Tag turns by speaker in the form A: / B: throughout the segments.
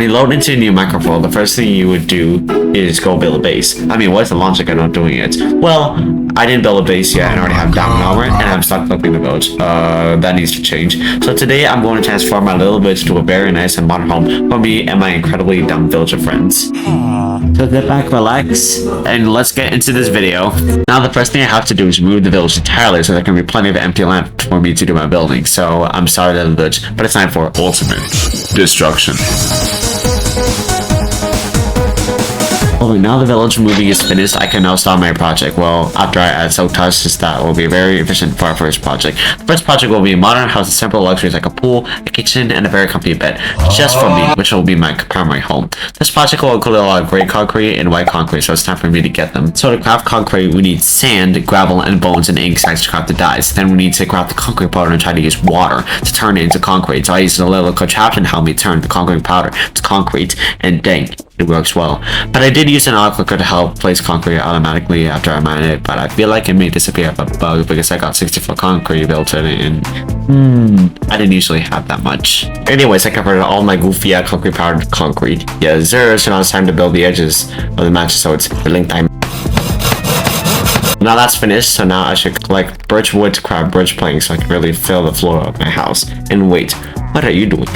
A: when you load into a new Minecraft world, the first thing you would do is go build a base. I mean, what's the logic of not doing it? Well, I didn't build a base yet, and I already have diamond armor, and I'm stuck collecting the village. That needs to change. So today I'm going to transform my little village to a very nice and modern home for me and my incredibly dumb village of friends. So sit back, relax, and let's get into this video. Now the first thing I have to do is remove the village entirely so there can be plenty of empty land for me to do my building. So I'm sorry to the village, but it's time for ultimate destruction. Okay, now the village moving is finished, I can now start my project. Well, after I add silk touches, that will be very efficient for our first project. The first project will be a modern house with simple luxuries like a pool, a kitchen, and a very comfy bed. Just for me, which will be my primary home. This project will include a lot of gray concrete and white concrete, so it's time for me to get them. So to craft concrete, we need sand, gravel, and bones and ink sacs to craft the dyes. Then we need to craft the concrete powder and try to use water to turn it into concrete. So I used a little contraption to help me turn the concrete powder to concrete, and dang, it works well. But I did use an auto clicker to help place concrete automatically after I mined it, but I feel like it may disappear if a bug because I got 64 concrete built in it, and I didn't usually have that much. Anyways, I converted all my goofy concrete powder to concrete. Yeah, so now it's time to build the edges of the match, so it's building time. Now that's finished, so now I should collect birch wood to craft birch planks so I can really fill the floor of my house. And wait, what are you doing?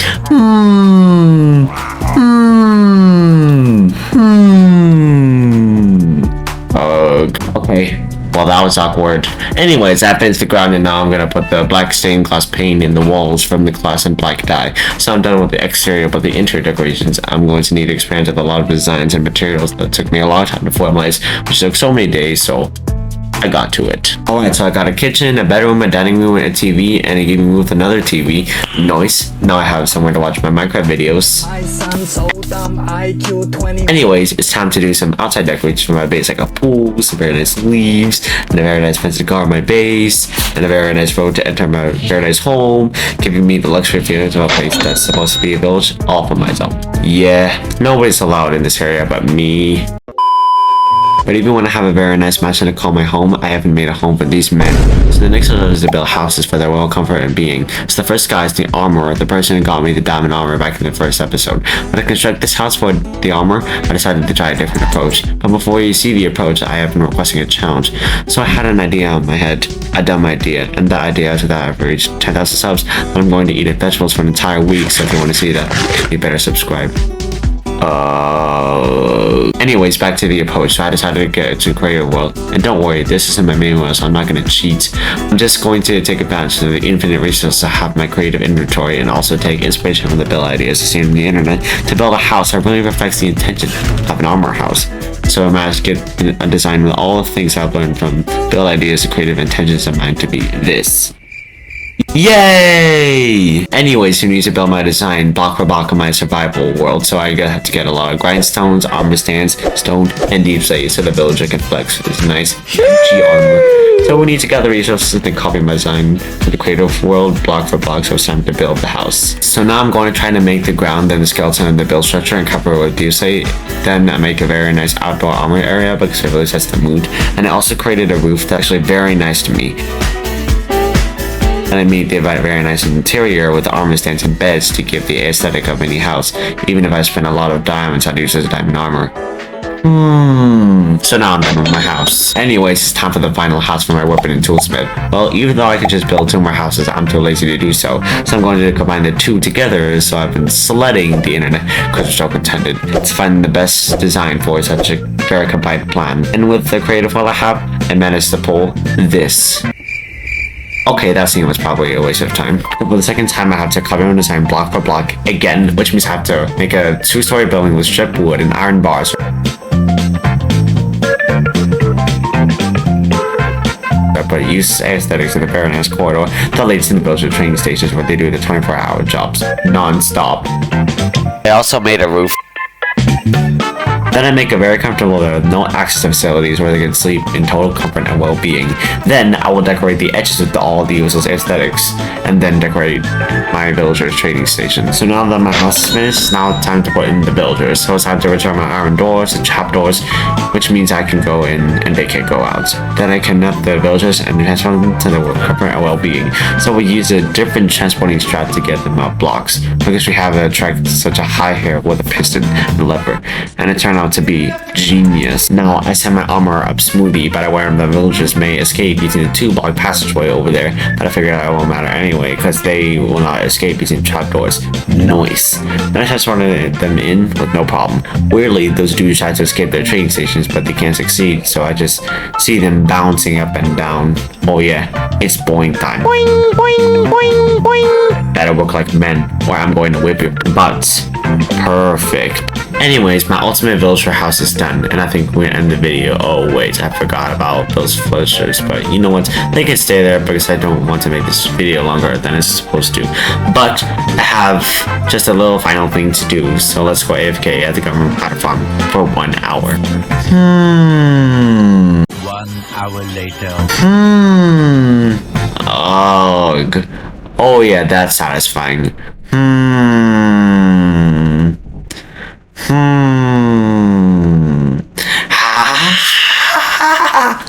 A: Okay. Well, that was awkward. Anyways, that finished the ground, and now I'm gonna put the black stained glass paint in the walls from the glass and black dye. So I'm done with the exterior, but the interior decorations, I'm going to need to expand with a lot of designs and materials that took me a long time to formalize, which took so many days, so I got to it. Alright, so I got a kitchen, a bedroom, a dining room, a TV, and a gaming room with another TV. Nice. Now I have somewhere to watch my Minecraft videos. Anyways, it's time to do some outside decorations for my base, like a pool, some very nice leaves, and a very nice fence to guard my base, and a very nice road to enter my very nice home, giving me the luxury feeling of a place that's supposed to be a village all for myself. Yeah, nobody's allowed in this area but me. But even when I have a very nice mansion to call my home, I haven't made a home for these men. So the next order is to build houses for their royal comfort and being. So the first guy is the armorer, the person who got me the diamond armor back in the first episode. When I construct this house for the armor, I decided to try a different approach. But before you see the approach, I have been requesting a challenge. So I had an idea in my head, a dumb idea, and that idea after that I've reached 10,000 subs, and I'm going to eat vegetables for an entire week, so if you want to see that, you better subscribe. Anyways, back to the approach. So I decided to get to create a world, and don't worry, this isn't my main world, so I'm not going to cheat. I'm just going to take advantage of the infinite resources I have in my creative inventory, and also take inspiration from the build ideas I've seen on the internet to build a house that really reflects the intention of an armor house. So I managed to get a design with all the things I've learned from build ideas and creative intentions of mine to be this. Yay! Anyways, you need to build my design block for block of my survival world, so I have to get a lot of grindstones, armor stands, stone, and deep slate so the villager can flex with this nice huge armor. So we need to gather resources and copy my design for the creative world block for block, so it's time to build the house. So now I'm going to try to make the ground, then the skeleton and the build structure and cover it with deep slate. Then I make a very nice outdoor armor area because it really sets the mood. And I also created a roof that's actually very nice to me. And I made the very nice interior with armor stands and beds to give the aesthetic of any house. Even if I spend a lot of diamonds, I'd use as a diamond armor. So now I'm done with my house. Anyways, it's time for the final house for my weapon and toolsmith. Well, even though I could just build 2 more houses, I'm too lazy to do so. So I'm going to combine the 2 together, so I've been sledding the internet because it's so contended to find the best design for such a very combined plan. And with the creative world I have, I managed to pull this. Okay, that scene was probably a waste of time. But for the second time, I have to copy my design block for block again, which means I have to make a 2-story building with stripped wood and iron bars. But use aesthetics of the very nice corridor that leads to the villager training stations where they do the 24-hour jobs non-stop. I also made a roof. Then I make a very comfortable bed with no access to facilities where they can sleep in total comfort and well-being. Then I will decorate the edges with all the useless aesthetics, and then decorate my villagers trading station. So now that my house is finished, it's now time to put in the villagers. So it's time to return my iron doors and trapdoors, which means I can go in and they can't go out. Then I connect the villagers and transform them to the comfort and well-being. So we use a different transporting strat to get them up blocks, because we have to attract such a high hair with a piston and a lever, and it turned out to be genius. Now I set my armor up smoothly, but I where the villagers may escape using the 2-block passageway over there, but I figured it won't matter anyway, because they will not escape using trapdoors. Nice. Then I transported them in with no problem. Weirdly, those dudes tried to escape their trading stations, but they can't succeed, so I just see them bouncing up and down. Oh yeah, it's boing time. Boing, boing, boing, boing. Better work like men, or I'm going to whip your butts. Perfect. Anyways, my ultimate villager house is done, and I think we're gonna end the video. Oh wait, I forgot about those villagers, but you know what? They can stay there because I don't want to make this video longer than it's supposed to. But I have just a little final thing to do, so let's go AFK at the government platform for 1 hour.
B: 1 hour later.
A: Ugh. Oh yeah, that's satisfying.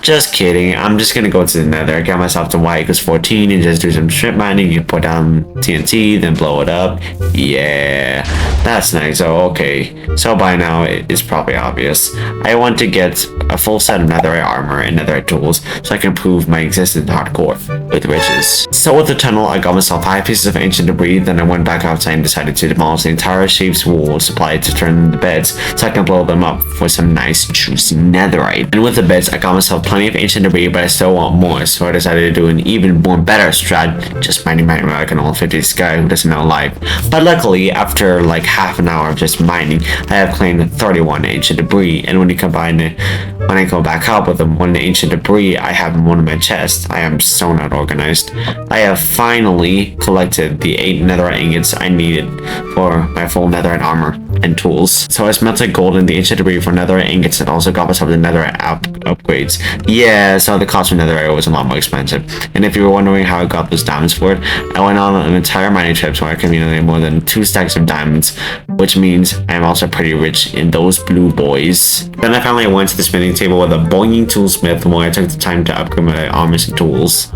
A: Just kidding. I'm just gonna go to the nether, get myself to Y equals 14 and just do some strip mining. You put down TNT, then blow it up. Yeah, that's nice. Oh, okay. So by now it's probably obvious. I want to get a full set of netherite armor and netherite tools so I can prove my existence hardcore with riches. So with the tunnel, I got myself 5 pieces of ancient debris. Then I went back outside and decided to demolish the entire sheep's wool supply to turn the beds so I can blow them up for some nice juicy netherite. And with the beds, I got myself plenty of ancient debris, but I still want more, so I decided to do an even more better strat, just mining like an old 50s guy who doesn't know life. But luckily, after like half an hour of just mining, I have claimed 31 ancient debris, and when you combine it, when I go back up with the 1 ancient debris I have in one of my chests, I am so not organized. I have finally collected the 8 netherite ingots I needed for my full netherite armor and tools. So I smelted gold in the ancient debris for netherite ingots and also got myself the netherite upgrades. Yeah, so the cost of netherite was a lot more expensive. And if you were wondering how I got those diamonds for it, I went on an entire mining trip where I accumulated more than 2 stacks of diamonds, which means I'm also pretty rich in those blue boys. Then I finally went to the spinning table with a boinging toolsmith where I took the time to upgrade my armors and tools.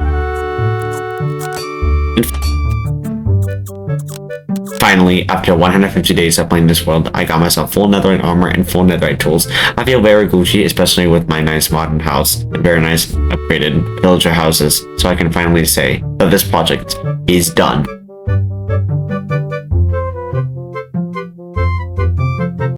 A: Finally, after 150 days of playing this world, I got myself full netherite armor and full netherite tools. I feel very Gucci, especially with my nice modern house and very nice upgraded villager houses, so I can finally say that this project is done.